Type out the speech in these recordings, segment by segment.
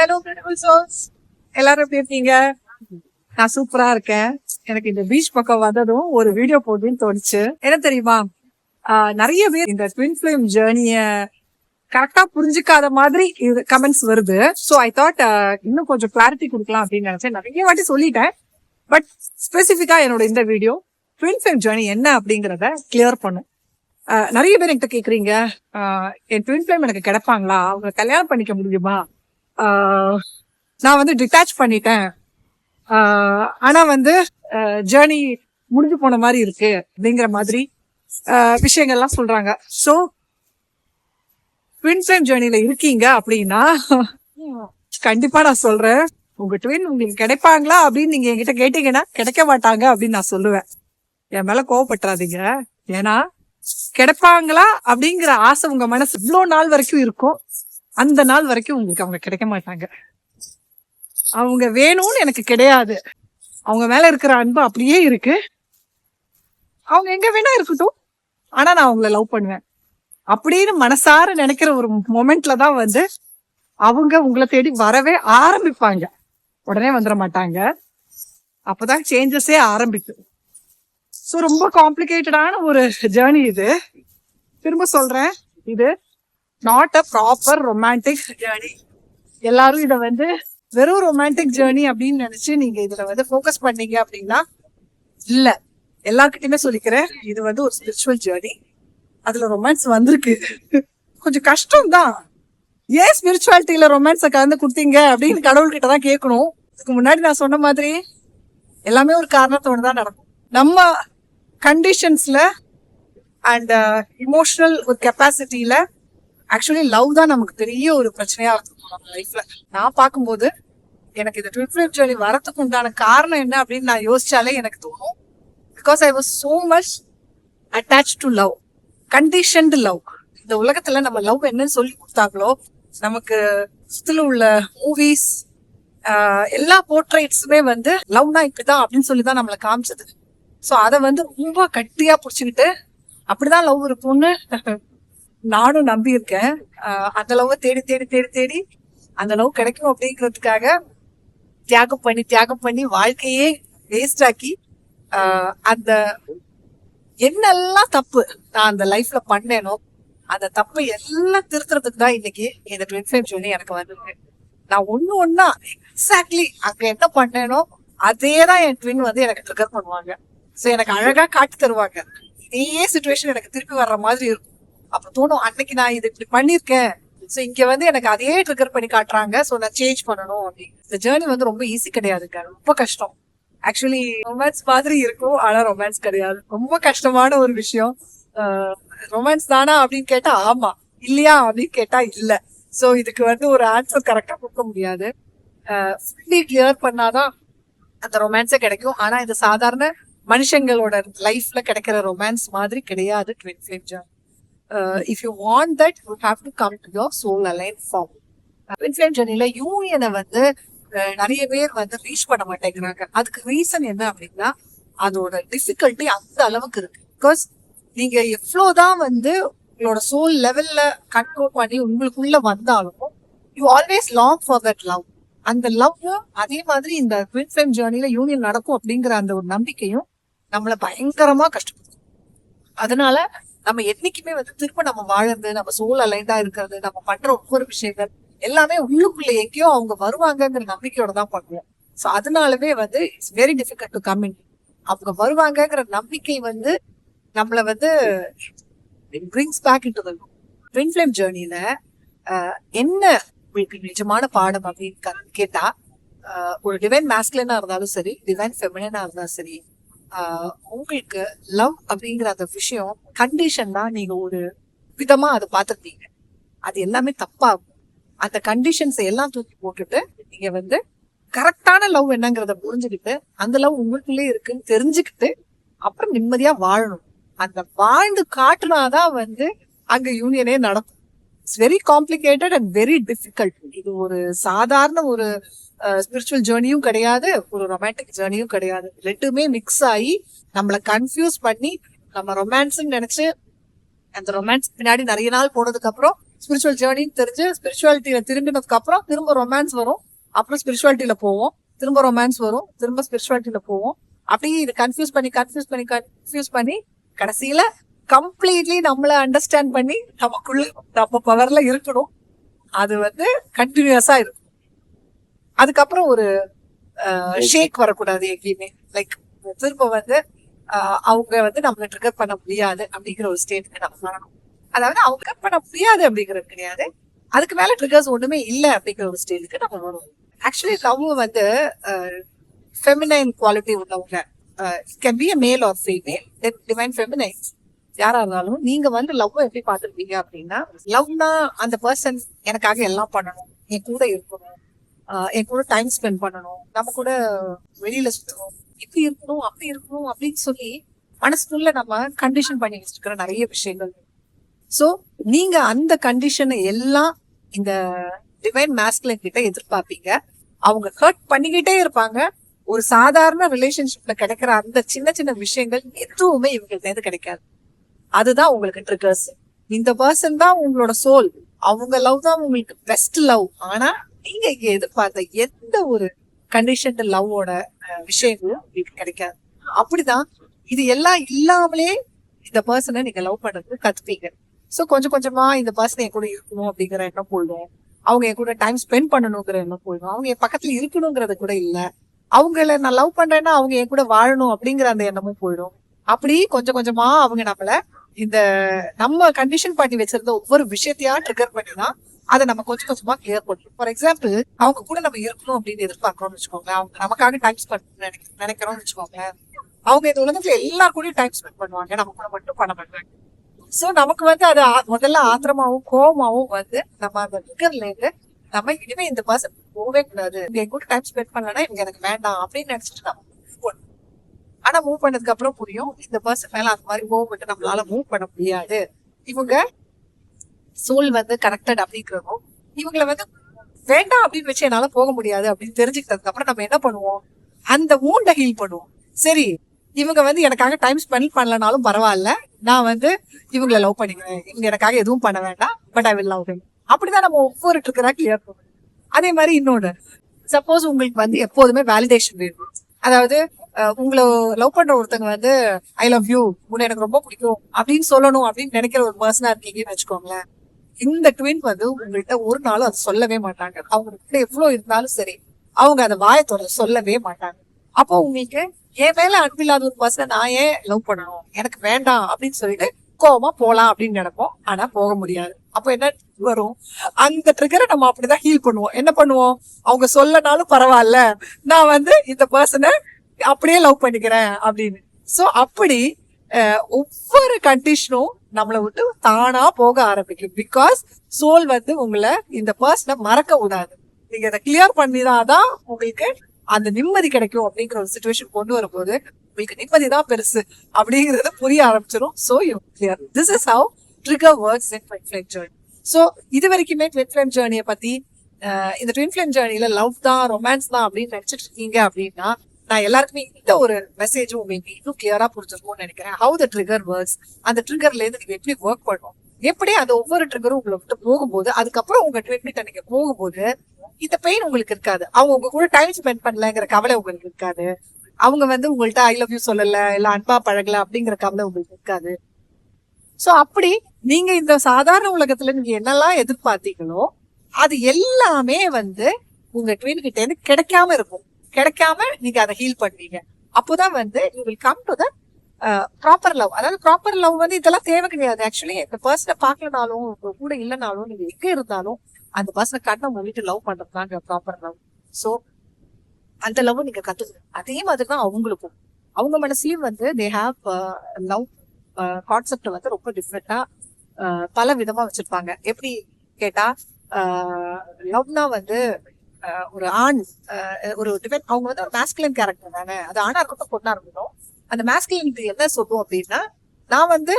Hello beautiful souls, எல்லாரும் எப்படி இருக்கீங்க? நான் சூப்பரா இருக்கேன். எனக்கு இந்த பீச் பக்கம் வந்ததும் ஒரு வீடியோ போடுன்னு தோணுச்சு. என்ன தெரியுமா, நிறைய பேர் இந்த ட்வின் ஃப்ளேம் ஜேர்னிய கரெக்டா புரிஞ்சுக்காத மாதிரி கமெண்ட்ஸ் வருது. ஸோ ஐ தாட் இன்னும் கொஞ்சம் கிளாரிட்டி கொடுக்கலாம் அப்படின்னு நினைச்சேன். நிறைய வாட்டி சொல்லிட்டேன், பட் ஸ்பெசிஃபிக்கா என்னோட இந்த வீடியோ ட்வின் ஃப்ளேம் ஜேர்னி என்ன அப்படிங்கறத கிளியர் பண்ணும். நிறைய பேர் என்கிட்ட கேக்குறீங்க, என் ட்வின் ஃப்ளேம் எனக்கு கிடைப்பாங்களா, அவங்க கல்யாணம் பண்ணிக்க முடியுமா, நான் வந்து டிட்டாச் பண்ணிட்டேன், ஆனா வந்து ஜேர்னி முடிஞ்சு போன மாதிரி இருக்கு அப்படிங்கிற மாதிரி விஷயங்கள்லாம் சொல்றாங்க. ஸோ ட்வின் ஃப்ளேம் ஜேர்னில இருக்கீங்க அப்படின்னா கண்டிப்பா நான் சொல்றேன், உங்க ட்வின் உங்களுக்கு கிடைப்பாங்களா அப்படின்னு நீங்க என்கிட்ட கேட்டீங்கன்னா கிடைக்க மாட்டாங்க அப்படின்னு நான் சொல்லுவேன். என் மேல கோவப்பட்டுறாதீங்க. ஏன்னா கிடைப்பாங்களா அப்படிங்கிற ஆசை உங்க மனசு இவ்வளவு நாள் வரைக்கும் இருக்கும். அந்த நாள் வரைக்கும் உங்களுக்கு அவங்க கிடைக்க மாட்டாங்க. அவங்க வேணும்னு எனக்கு கிடையாது. அவங்க மேல இருக்கிற அன்பு அப்படியே இருக்கு. அவங்க எங்க வேணா இருக்கட்டும், ஆனா நான் அவங்கள லவ் பண்ணுவேன் அப்படின்னு மனசார நினைக்கிற ஒரு மொமெண்ட்ல தான் வந்து அவங்க உங்களை தேடி வரவே ஆரம்பிப்பாங்க. உடனே வந்துட மாட்டாங்க. அப்பதான் சேஞ்சஸே ஆரம்பிக்கும். ஸோ ரொம்ப காம்ப்ளிகேட்டடான ஒரு ஜேர்னி இது. திரும்ப சொல்றேன், இது not a proper romantic journey. எல்லாரும் இதை வந்து வெறும் ரொமான்டிக் ஜேர்னி அப்படின்னு நினைச்சு நீங்க இதுல வந்து ஃபோக்கஸ் பண்ணீங்க அப்படின்னா இல்ல. எல்லார்கிட்டயுமே சொல்லிக்கிறேன், இது வந்து ஒரு ஸ்பிரிச்சுவல் ஜேர்னி. அதுல ரொமான்ஸ் வந்திருக்கு. கொஞ்சம் கஷ்டம் தான். ஏன் ஸ்பிரிச்சுவாலிட்டியில ரொமான்ஸை கலந்து கொடுத்தீங்க அப்படின்னு கடவுள்கிட்ட தான் கேட்கணும். இதுக்கு முன்னாடி நான் சொன்ன மாதிரி எல்லாமே ஒரு காரணத்தோட தான் நடக்கும். நம்ம கண்டிஷன்ஸ்ல அண்ட் இமோஷனல் ஒரு கெப்பாசிட்டியில ஆக்சுவலி லவ் தான் நமக்கு பெரிய ஒரு பிரச்சனையா இருக்கும் நம்ம லைஃப்ல. நான் பார்க்கும்போது எனக்கு இந்த ட்வின் ஃப்ளேம் ஜேர்னி வரதுக்கு உண்டான காரணம் என்ன அப்படின்னு நான் யோசிச்சாலே எனக்கு தோணும். Because I was so much attach to love, conditioned love. இந்த உலகத்துல நம்ம லவ் என்னன்னு சொல்லி கொடுத்தாங்களோ, நமக்கு சுத்துல உள்ள மூவிஸ் எல்லா போர்ட்ரைட்ஸுமே வந்து லவ்னா இப்படிதான் அப்படின்னு சொல்லிதான் நம்மளை காமிச்சது. ஸோ அதை வந்து ரொம்ப கட்டியா பிடிச்சிக்கிட்டு அப்படிதான் லவ் இருக்கும்னு நானும் நம்பி இருக்கேன். அந்த லவ் தேடி தேடி தேடி தேடி அந்த லவ் கிடைக்கும் அப்படிங்கிறதுக்காக தியாகம் பண்ணி வாழ்க்கையே வேஸ்ட் ஆக்கி அந்த என்னெல்லாம் தப்பு நான் அந்த லைஃப்ல பண்ணேனோ அந்த தப்பு எல்லாம் திருத்துறதுக்கு தான் இன்னைக்கு இந்த ட்வின் ஃப்ளேம் ஜேர்னி எனக்கு வந்திருக்கு. நான் ஒன்னா எக்ஸாக்ட்லி அங்க என்ன பண்ணேனோ அதே தான் என் ட்வின் வந்து எனக்கு ட்ரிகர் பண்ணுவாங்க. ஸோ எனக்கு அழகா காட்டி தருவாங்க. இதே சுச்சுவேஷன் எனக்கு திருப்பி வர்ற மாதிரி இருக்கும். அப்ப தோணும், அன்னைக்கு நான் இது இப்படி பண்ணிருக்கேன், ஸோ இங்க வந்து எனக்கு அதே ட்ரிகர் பண்ணி காட்டுறாங்க, ஸோ நான் சேஞ்ச் பண்ணணும் அப்படின்னு. இந்த ஜேர்னி வந்து ரொம்ப ஈஸி கிடையாதுங்க, ரொம்ப கஷ்டம். ஆக்சுவலி ரொமான்ஸ் மாதிரி இருக்கும், ஆனா ரொமான்ஸ் கிடையாது. ரொம்ப கஷ்டமான ஒரு விஷயம். ரொமான்ஸ் தானா அப்படின்னு கேட்டா ஆமா, இல்லையா அப்படின்னு கேட்டா இல்ல. ஸோ இதுக்கு வந்து ஒரு ஆன்சர் கரெக்டா கொடுக்க முடியாது. ஃபுல்லி கிளியர் பண்ணாதான் அந்த ரொமான்ஸே கிடைக்கும். ஆனா இது சாதாரண மனுஷங்களோட லைஃப்ல கிடைக்கிற ரொமான்ஸ் மாதிரி கிடையாது twin flame journey. If you want that you have to come to your soul align form. Twin flame ஜேர்னில யூனியனை வந்து நிறைய பேர் வந்து ரீச் பண்ண மாட்டேங்கிறாங்க. அதுக்கு ரீசன் என்ன அப்படின்னா அதோட டிஃபிகல்ட்டி அந்த அளவுக்கு இருக்கு. பிகாஸ் நீங்க எவ்வளவுதான் வந்து உங்களோட சோல் லெவல்ல கண்ட்ரோல் பண்ணி உங்களுக்குள்ள வந்தாலும் you always long for that love. அந்த லவ் அதே மாதிரி இந்த ட்வின் ஃப்ளேம் ஜேர்னில யூனியன் நடக்கும் அப்படிங்கிற அந்த ஒரு நம்பிக்கையும் நம்மள பயங்கரமா கஷ்டப்படுத்தும். அதனால நம்ம என்னைக்குமே வந்து திரும்ப நம்ம வாழறது, நம்ம சோல் அலைண்டா இருக்கிறது, நம்ம பண்ற ஒவ்வொரு விஷயங்கள் எல்லாமே உள்ளுக்குள்ள எங்கேயோ அவங்க வருவாங்கங்கிற நம்பிக்கையோட தான் பண்ணுவோம். ஸோ அதனாலவே வந்து it's very difficult to come in. அவங்க வருவாங்கங்கிற நம்பிக்கை வந்து நம்மள வந்து brings back into the twin flame ஜேர்னில என்ன உங்களுக்கு நிஜமான பாடம் அப்படின்னு கேட்டா, ஒரு டிவைன் மாஸ்குலினா இருந்தாலும் சரி, டிவைன் ஃபெமினினா இருந்தாலும் சரி, உங்களுக்கு லவ் அப்படிங்கிற அந்த விஷயம் கண்டிஷன் தான். நீங்க ஒரு விதமா அதை பார்த்துருப்பீங்க, அது எல்லாமே தப்பாகும். அந்த கண்டிஷன்ஸ் எல்லாம் தூக்கி போட்டுட்டு நீங்க வந்து கரெக்டான லவ் என்னங்கிறத புரிஞ்சுக்கிட்டு அந்த லவ் உங்களுக்குள்ளே இருக்குன்னு தெரிஞ்சுக்கிட்டு அப்புறம் நிம்மதியா வாழணும். அந்த வாழ்ந்து காட்டுனாதான் வந்து அங்க யூனியனே நடக்கும். It's very complicated and very difficult. இது ஒரு சாதாரண ஒரு ஸ்பிரிச்சுவல் ஜேர்னியும் கிடையாது, ஒரு ரொமான்டிக் ஜேர்னியும் கிடையாது. ரெண்டுமே மிக்ஸ் ஆகி நம்மளை கன்ஃபியூஸ் பண்ணி நம்ம ரொமான்ஸ் நினைச்சு அந்த ரொமான்ஸ் பின்னாடி நிறைய நாள் போனதுக்கு அப்புறம் ஸ்பிரிச்சுவல் ஜேர்னின்னு தெரிஞ்சு ஸ்பிரிச்சுவாலிட்டியில திரும்பினதுக்கு அப்புறம் திரும்ப ரொமான்ஸ் வரும், அப்புறம் ஸ்பிரிச்சுவாலிட்டியில போவோம், திரும்ப ரொமான்ஸ் வரும், திரும்ப ஸ்பிரிச்சுவாலிட்டியில போவோம். அப்படியே இது கன்ஃபியூஸ் பண்ணி கடைசியில கம்ப்ளீட்லி நம்மள அண்டர்ஸ்டாண்ட் பண்ணி நமக்குள்ள நம்ம பவர்ல இருக்கணும். அது வந்து கண்டினியூஸா இருக்கும். அதுக்கப்புறம் ஒரு ஷேக் வரக்கூடாது எங்கேயுமே. லைக் திரும்ப வந்து அவங்க வந்து நம்மள ட்ரிகர் பண்ண முடியாது அப்படிங்கிற ஒரு ஸ்டேட்டுக்கு நம்ம வரணும். அதாவது அவங்க பண்ண முடியாது அப்படிங்கிறது கிடையாது, அதுக்கு மேல ட்ரிகர்ஸ் ஒண்ணுமே இல்லை அப்படிங்கிற ஒரு ஸ்டேஜுக்கு நம்ம வரும். ஆக்சுவலி லவ் வந்து ஃபெமினைன் குவாலிட்டி உள்ளவங்க, can be a male or female, divine feminines யாரா இருந்தாலும் நீங்க வந்து லவ் எப்படி பார்த்துருப்பீங்க அப்படின்னா, லவ்னா அந்த பர்சன் எனக்காக எல்லாம் பண்ணணும், என் கூட இருக்கணும், என் கூட டைம் ஸ்பெண்ட் பண்ணணும், நம்ம கூட வெளியில சுத்தணும், இப்படி இருக்கணும் அப்படி இருக்கணும் அப்படின்னு சொல்லி மனசுக்குள்ள நம்ம கண்டிஷன் பண்ணி வச்சிருக்கிற நிறைய விஷயங்கள். சோ நீங்க அந்த கண்டிஷனை எல்லாம் இந்த டிவைன் மாஸ்குலின் கிட்ட எதிர்பார்ப்பீங்க. அவங்க ஹர்ட் பண்ணிக்கிட்டே இருப்பாங்க. ஒரு சாதாரண ரிலேஷன்ஷிப்ல கிடைக்கிற அந்த சின்ன சின்ன விஷயங்கள் எதுவுமே இவங்களுக்கு எது கிடைக்காது. அதுதான் உங்களுக்கு ட்ரிகர்ஸ். இந்த பர்சன் தான் உங்களோட சோல், அவங்க லவ் தான் உங்களுக்கு பெஸ்ட் லவ். ஆனா நீங்க இங்க எதிர்பார்த்த எந்த ஒரு கண்டிஷன் லவ்வோட விஷயங்களும் உங்களுக்கு கிடைக்காது. அப்படிதான் இது எல்லாம் இல்லாமலே இந்த பர்சனை நீங்க லவ் பண்றது கத்துப்பீங்க. சோ கொஞ்சம் கொஞ்சமா இந்த பர்சன் என் கூட இருக்கணும் அப்படிங்கிற எண்ணம் போயிடும், அவங்க என் கூட டைம் ஸ்பெண்ட் பண்ணணுங்கிற எண்ணம் போயிடும், அவங்க என் பக்கத்துல இருக்கணுங்கிறது கூட இல்ல, அவங்கள நான் லவ் பண்றேன்னா அவங்க என் கூட வாழணும் அப்படிங்கிற அந்த எண்ணமும் போயிடும். அப்படி கொஞ்சம் கொஞ்சமா அவங்க நம்மள இந்த நம்ம கண்டிஷன் பண்ணி வச்சிருந்த ஒவ்வொரு விஷயத்தையா ட்ரிகர் பண்ணிதான் அதை நம்ம கொஞ்சம் கொஞ்சமா கிளியர் பண்ணுவோம். ஃபார் எக்ஸாம்பிள், அவங்க கூட நம்ம இருக்கணும் அப்படின்னு எதிர்பார்க்கறோம்னு வச்சுக்கோங்களேன், அவங்க நமக்காக டைம் ஸ்பெண்ட் நினைக்கிறோம்னு வச்சுக்கோங்களேன். அவங்க இந்த உலகத்துல எல்லாரும் கூடயும் டைம் ஸ்பெண்ட் பண்ணுவாங்க, நம்ம கூட மட்டும் பண்ண மாட்டாங்க. சோ நமக்கு வந்து அது முதல்ல ஆத்திரமாவும் கோபமாவும் வந்து நம்ம அந்த ட்ரிகர்ல இருந்து நம்ம இனிமே இந்த பர்சன் போகவே கூடாது, என் கூட டைம் ஸ்பெண்ட் பண்ணலன்னா இவங்க எனக்கு வேண்டாம் அப்படின்னு நினைச்சிட்டு நம்ம மூவ் பண்ணுவோம். ஆனா மூவ் பண்ணதுக்கு அப்புறம் புரியும், இந்த பர்சன் மேல அந்த மாதிரி கோவப்பட்டு நம்மளால மூவ் பண்ண முடியாது, இவங்க சோல் வந்து கனெக்டட் அப்படிங்கிறதும் இவங்களை வந்து வேண்டாம் அப்படின்னு வச்சு என்னால போக முடியாது அப்படின்னு தெரிஞ்சுக்கிட்டதுக்கு அப்புறம் நம்ம என்ன பண்ணுவோம், அந்த வூண்டை ஹீல் பண்ணுவோம். சரி, இவங்க வந்து எனக்காக டைம் ஸ்பெண்ட் பண்ணலனாலும் பரவாயில்ல, நான் வந்து இவங்களை லவ் பண்ணிக்கிறேன், இவங்க எனக்காக எதுவும் பண்ண வேண்டாம், but I will love him. அப்படிதான் நம்ம ஒவ்வொரு ட்ரிகரா கிளியர் பண்ணுவோம். அதே மாதிரி இன்னொன்னு, சப்போஸ் உங்களுக்கு வந்து எப்போதுமே வேலிடேஷன் வேணும். அதாவது உங்களை லவ் பண்ற ஒருத்தங்க வந்து ஐ லவ் யூ, உன்னை எனக்கு ரொம்ப பிடிக்கும் அப்படின்னு சொல்லணும் அப்படின்னு நினைக்கிற ஒரு பர்சனா இருக்கீங்கன்னு வச்சுக்கோங்களேன். இந்த ட்வின் வந்து உங்கள்கிட்ட ஒரு நாளும் அதை சொல்லவே மாட்டாங்க. அவங்க எவ்வளவு இருந்தாலும் சரி, அவங்க அதை வாயத்தோட சொல்லவே மாட்டாங்க. அப்போ உங்களுக்கு என் மேல அன்பில்லாத ஒரு பர்சனை நான் ஏன் லவ் பண்ணணும், எனக்கு வேண்டாம் அப்படின்னு சொல்லிட்டு கோவமா போலாம் அப்படின்னு நினைப்போம். ஆனா போக முடியாது. அப்போ என்ன வரும், அந்த ட்ரிகரை நம்ம அப்படிதான் ஹீல் பண்ணுவோம். என்ன பண்ணுவோம், அவங்க சொல்லனாலும் பரவாயில்ல, நான் வந்து இந்த பர்சனை அப்படியே லவ் பண்ணிக்கிறேன் அப்படின்னு. சோ அப்படி ஒவ்வொரு கண்டிஷனும் நம்மளை விட்டு தானா போக ஆரம்பிக்கும். பிகாஸ் சோல் வந்து உங்களை இந்த பர்சனை மறக்க விடாது. நீங்க அதை கிளியர் பண்ணிதான் உங்களுக்கு அந்த நிம்மதி கிடைக்கும். அப்படிங்கிற ஒரு சிச்சுவேஷன் கொண்டு வரும்போது உங்களுக்கு நிம்மதி தான் பெருசு அப்படிங்கறது புரிய ஆரம்பிச்சிடும். So you clear. This is how trigger works in twin flame journey. So இது வரைக்குமே ட்வின் ஃப்ளேம் ஜர்னியை பத்தி, இந்த ட்வின் ஃப்ளேம் ஜர்னில லவ் தான் ரொமான்ஸ் தான் அப்படின்னு நினைச்சிட்டு இருக்கீங்க அப்படின்னா, நான் எல்லாருக்குமே இந்த ஒரு மெசேஜும் உங்களுக்கு இன்னும் கிளியரா புரிஞ்சிருக்கும்னு நினைக்கிறேன். ஹவு த ட்ரிகர் ஒர்க்ஸ், அந்த ட்ரிகர்ல இருந்து நீங்க எப்படி ஒர்க் பண்ணும், எப்படி அந்த ஒவ்வொரு ட்ரிகரும் உங்களை விட்டு போகும்போது அதுக்கப்புறம் உங்க ட்வின் கிட்ட நீங்க போகும்போது இந்த பெயின் உங்களுக்கு இருக்காது. அவங்க உங்க கூட டைம் ஸ்பெண்ட் பண்ணலங்கிற கவலை உங்களுக்கு இருக்காது. அவங்க வந்து உங்கள்ட்ட ஐ லவ் யூ சொல்லல, இல்ல அன்பா பழகல அப்படிங்கிற கவலை உங்களுக்கு இருக்காது. சோ அப்படி நீங்க இந்த சாதாரண உலகத்துல நீங்க என்னெல்லாம் எதிர்பார்த்தீங்களோ அது எல்லாமே வந்து உங்க ட்வின் கிட்ட இருந்து கிடைக்காம இருக்கும். கிடைக்காம நீங்க அதை ஹீல் பண்ணுவீங்க. அப்போதான் வந்து you will come to the proper love. அதாவது ப்ராப்பர் லவ் வந்து இதெல்லாம் தேவை கிடையாது. ஆக்சுவலி இந்த பர்சனை பார்க்கலனாலும் கூட இல்லைனாலும் நீங்க எங்க இருந்தாலும் அந்த பர்சனை கண்ணை மூடிட்டு லவ் பண்றதுதாங்க ப்ராப்பர் லவ். சோ அந்த லவ் நீங்க கத்துக்கணும். அதே மாதிரிதான் அவங்களுக்கும், அவங்க மனசுலயும் வந்து தே ஹாவ் லவ் கான்செப்ட் வந்து ரொம்ப டிஃப்ரெண்டா பல விதமா வச்சிருப்பாங்க. எப்படி கேட்டா, லவ்னா வந்து ஒரு ஆண் ஒரு டிபெண்ட், அவங்க வந்து ஒரு மேஸ்குலின் கேரக்டர் தானே, அது ஆணா இருக்கட்டும் பொண்ணா இருக்கட்டும். அந்த மேஸ்குலினுக்கு என்ன சொல்லும் அப்படின்னா, நான் வந்து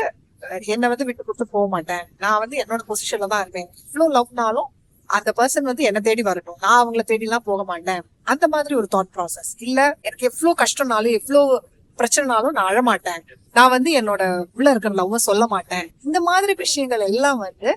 என்னை வந்து விட்டு கொடுத்து போக மாட்டேன், நான் வந்து என்னோட பொசிஷன்ல தான் இருப்பேன், இவ்வளவு லவ்னாலும் அந்த பர்சன் வந்து என்ன தேடி வரட்டும், நான் அவங்கள தேடி எல்லாம் போக மாட்டேன். அந்த மாதிரி ஒரு தாட் ப்ராசஸ். இல்ல எனக்கு எவ்வளவு கஷ்டம்னாலும் எவ்வளவு பிரச்சனைனாலும் நான் அழமாட்டேன், நான் வந்து என்னோட உள்ள இருக்கிற லவ்வ சொல்ல மாட்டேன். இந்த மாதிரி விஷயங்கள் எல்லாம் வந்து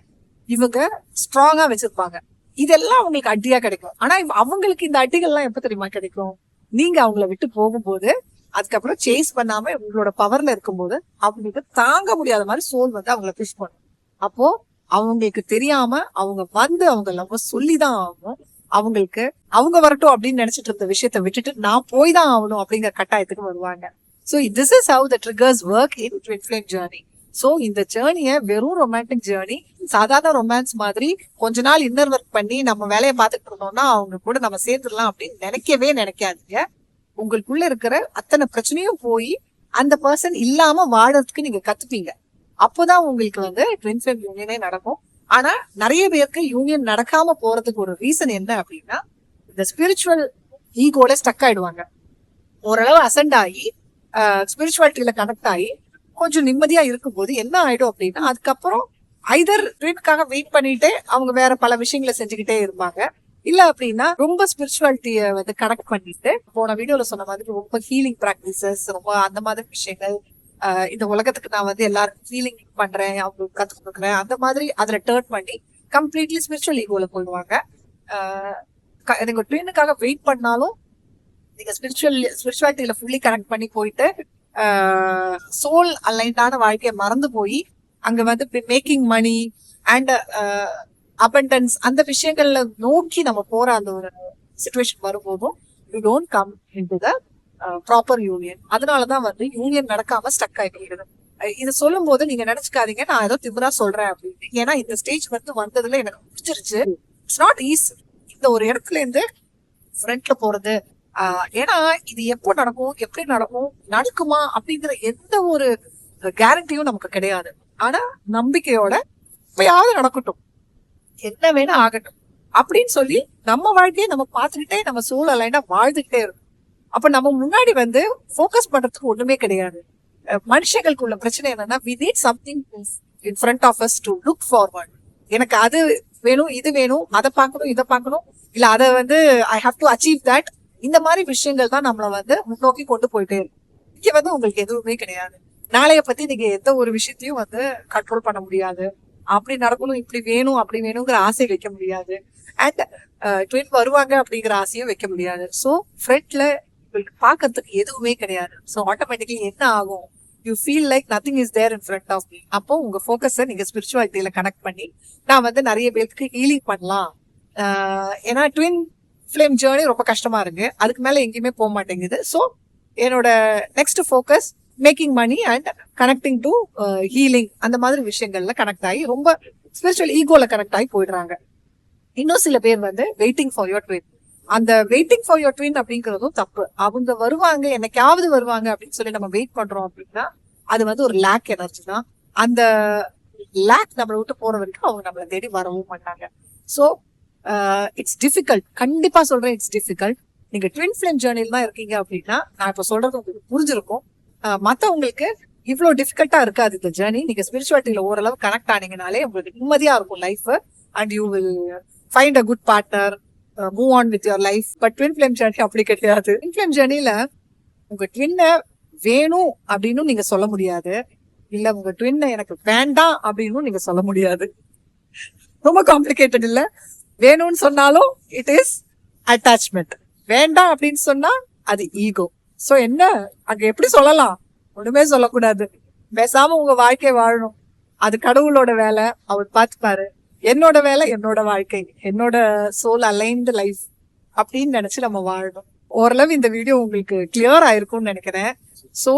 இவங்க ஸ்ட்ராங்கா வச்சிருப்பாங்க. இதெல்லாம் அவங்களுக்கு அட்டியா கிடைக்கும். ஆனா அவங்களுக்கு இந்த அட்டிகள்லாம் எப்ப தெரியுமா கிடைக்கும்? நீங்க அவங்கள விட்டு போகும்போது, அதுக்கப்புறம் சேஸ் பண்ணாம உங்களோட பவர்ல இருக்கும்போது அவங்களுக்கு தாங்க முடியாத மாதிரி சோல் வந்து அவங்கள புஷ் பண்ணும். அப்போ அவங்களுக்கு தெரியாம அவங்க வந்து அவங்க லவ் சொல்லிதான் ஆகணும். அவங்களுக்கு அவங்க வரட்டும் அப்படின்னு நினைச்சிட்டு இருந்த விஷயத்த விட்டுட்டு நான் போய் தான் ஆகணும் அப்படிங்கிற கட்டாயத்துக்கு வருவாங்க. So this is how the triggers work in twin flame journey. So இந்த ஜேர்னியை வெறும் ரொமான்டிக் ஜேர்னி, சாதாரண ரொமான்ஸ் மாதிரி கொஞ்ச நாள் இன்னர் ஒர்க் பண்ணி நம்ம வேலையை பார்த்துட்டு இருந்தோம்னா அவங்க கூட நம்ம சேர்த்துடலாம் அப்படின்னு நினைக்கவே நினைக்காதீங்க. உங்களுக்குள்ள இருக்கிற அத்தனை பிரச்சனையும் போய் அந்த பர்சன் இல்லாம வாழறதுக்கு நீங்க கத்துப்பீங்க. அப்போதான் உங்களுக்கு வந்து ட்வின் ஃப்ளேம் யூனியனே நடக்கும். ஆனா நிறைய பேருக்கு யூனியன் நடக்காம போறதுக்கு ஒரு ரீசன் என்ன அப்படின்னா, இந்த ஸ்பிரிச்சுவல் ஈகோல ஸ்டக் ஆயிடுவாங்க. ஓரளவு அசெண்ட் ஆகி ஸ்பிரிச்சுவாலிட்டியில கனெக்ட் ஆகி கொஞ்சம் நிம்மதியா இருக்கும்போது என்ன ஆயிடும் அப்படின்னா, அதுக்கப்புறம் ஐதர் ட்வின்காக வெயிட் பண்ணிட்டு அவங்க வேற பல விஷயங்களை செஞ்சுக்கிட்டே இருப்பாங்க. இல்ல அப்படின்னா ரொம்ப ஸ்பிரிச்சுவாலிட்டிய வந்து கனெக்ட் பண்ணிட்டு, போன வீடியோல சொன்ன மாதிரி ரொம்ப ஹீலிங் பிராக்டிசஸ், ரொம்ப அந்த மாதிரி விஷயங்கள், இந்த உலகத்துக்கு நான் வந்து எல்லாருக்கும் ஃபீலிங் பண்றேன், அவங்களுக்கு கத்து கொடுக்குறேன், அந்த மாதிரி அதுல டேர்ன் பண்ணி கம்ப்ளீட்லி ஸ்பிரிச்சுவல் ஈகோல போயிடுவாங்க. நீங்க ட்ரெயினுக்காக வெயிட் பண்ணாலும் நீங்க ஸ்பிரிச்சுவாலிட்டியில ஃபுல்லி கனெக்ட் பண்ணி போயிட்டு சோல் அலைன்டான வாழ்க்கையை மறந்து போய் அங்க வந்து மேக்கிங் மணி அண்ட் அபண்டன்ஸ் அந்த விஷயங்கள்ல நோக்கி நம்ம போற அந்த ஒரு சிச்சுவேஷன் வரும்போதும் you don't come in to the proper union. அதனாலதான் வந்து யூனியன் நடக்காம ஸ்டக் ஆகிடுது. இதை சொல்லும் போது நீங்க நினைச்சுக்காதீங்க நான் ஏதோ திமிரா சொல்றேன் அப்படின்னு. ஏன்னா இந்த ஸ்டேஜ் வந்து வந்ததுல எனக்கு புரிஞ்சிருச்சு. இட்ஸ் நாட் ஈஸி இந்த ஒரு இடத்துல இருந்து ஃப்ரண்ட்ல போறது. ஏன்னா இது எப்போ நடக்கும், எப்படி நடக்கும், நடக்குமா அப்படிங்கிற எந்த ஒரு கேரண்டியும் நமக்கு கிடையாது. ஆனா நம்பிக்கையோட எப்பயாவது நடக்கட்டும், என்ன வேணா ஆகட்டும் அப்படின்னு சொல்லி நம்ம வாழ்க்கையை நம்ம பார்த்துக்கிட்டே நம்ம சூழலைனா வாழ்ந்துகிட்டே இருக்கும். அப்ப நம்ம முன்னாடி வந்து ஃபோக்கஸ் பண்றதுக்கு ஒண்ணுமே கிடையாது. மனுஷங்களுக்குள்ள பிரச்சனை என்னன்னா, we need something in front of us to look forward. எனக்கு அது வேணும், இது வேணும், அதை பார்க்கணும், இதை பார்க்கணும், இல்ல அதை வந்து I have to achieve that. இந்த மாதிரி விஷயங்கள் தான் நம்மளை வந்து முன்னோக்கி கொண்டு போயிட்டே இருக்கும். இங்க வந்து உங்களுக்கு எதுவுமே கிடையாது. நாளைய பத்தி நீங்க எந்த ஒரு விஷயத்தையும் வந்து கண்ட்ரோல் பண்ண முடியாது. அப்படி நடக்கணும், இப்படி வேணும், அப்படி வேணுங்கிற ஆசை வைக்க முடியாது. அண்ட் ட்வின் வருவாங்க அப்படிங்கிற ஆசையும் வைக்க முடியாது. ஸோ ஃப்ரெண்ட்ல உங்களுக்கு பார்க்கறதுக்கு எதுவுமே கிடையாது. ஸோ ஆட்டோமேட்டிக்கலி என்ன ஆகும், you feel like nothing is there in front of me. அப்போ உங்க ஃபோக்கஸை நீங்க ஸ்பிரிச்சுவாலிட்டியில கனெக்ட் பண்ணி நான் வந்து நிறைய பேருக்கு ஹீலிங் பண்ணலாம். ஏன்னா ட்வின் ஃப்ளேம் ஜேர்னி ரொம்ப கஷ்டமா இருக்கு, அதுக்கு மேல எங்கேயுமே போக மாட்டேங்குது. ஸோ என்னோட next focus making money and connecting to healing, அந்த மாதிரி விஷயங்கள்ல கனெக்ட் ஆகி ரொம்ப ஸ்பிரிச்சுவல் ஈகோல கனெக்ட் ஆகி போயிடுறாங்க. இன்னும் சில பேர் வந்து வெயிட்டிங் ஃபார் யுவர் ட்வின். அந்த வெயிட்டிங் ஃபார் யுவர் ட்வின் அப்படிங்கிறதும் தப்பு. அவங்க வருவாங்க, என்னைக்காவது வருவாங்க அப்படின்னு சொல்லி நம்ம வெயிட் பண்றோம் அப்படின்னா அது வந்து ஒரு லேக் எனர்ஜி தான். அந்த லேக் நம்மளை விட்டு போற வரைக்கும் அவங்க நம்மளை தேடி வரவும் மாட்டாங்க. So it's difficult. கண்டிப்பா சொல்றேன், இட்ஸ் டிஃபிகல்ட். நீங்க ட்வின் ஃப்ளேம் ஜேர்னில தான் இருக்கீங்க அப்படின்னா நான் இப்ப சொல்றது உங்களுக்கு புரிஞ்சிருக்கும். மத்தவங்களுக்கு இவ்வளவு டிஃபிகல்ட்டா இருக்காது இந்த ஜேர்னி. நீங்க ஸ்பிரிச்சுவாலிட்டியில ஓரளவு கனெக்ட் ஆனீங்கனாலே உங்களுக்கு நிம்மதியா இருக்கும் life. And you will find a good partner, move on with your life. But twin flame journey அப்படி கிடையாது. ட்வின் ஃப்ளேம் ஜேர்னில உங்க ட்வின்ன வேணும் அப்படின்னு நீங்க சொல்ல முடியாது, இல்ல உங்க ட்வின்ன எனக்கு வேண்டாம் அப்படின்னு நீங்க சொல்ல முடியாது. ரொம்ப காம்ப்ளிகேட்டட் இல்ல? வேணும்னு சொன்னாலும் இட் இஸ் அட்டாச்மெண்ட், வேண்டாம் அப்படின்னு சொன்னா அது ஈகோ. சோ என்ன அங்க எப்படி சொல்லலாம்? ஒண்ணுமே சொல்லக்கூடாது, பேசாம உங்க வாழ்க்கையை வாழணும். அது கடவுளோட வேலை, அவர் பார்த்துப்பாரு. என்னோட வேலை என்னோட வாழ்க்கை, என்னோட சோல் அலைன்டு லைஃப் அப்படின்னு நினைச்சு நம்ம வாழணும். ஓரளவு இந்த வீடியோ உங்களுக்கு கிளியர் ஆயிருக்கும்னு நினைக்கிறேன். ஸோ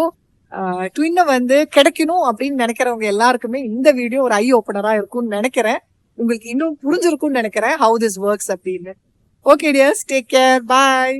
ட்வின்னை வந்து கிடைக்கணும் அப்படின்னு நினைக்கிறவங்க எல்லாருக்குமே இந்த வீடியோ ஒரு ஐ ஓப்பனரா இருக்கும்னு நினைக்கிறேன். உங்களுக்கு இன்னும் புரிஞ்சிருக்கும்னு நினைக்கிறேன் ஹவு திஸ் ஒர்க்ஸ் அப்படின்னு. ஓகே டியர்ஸ், டேக் கேர், பாய்.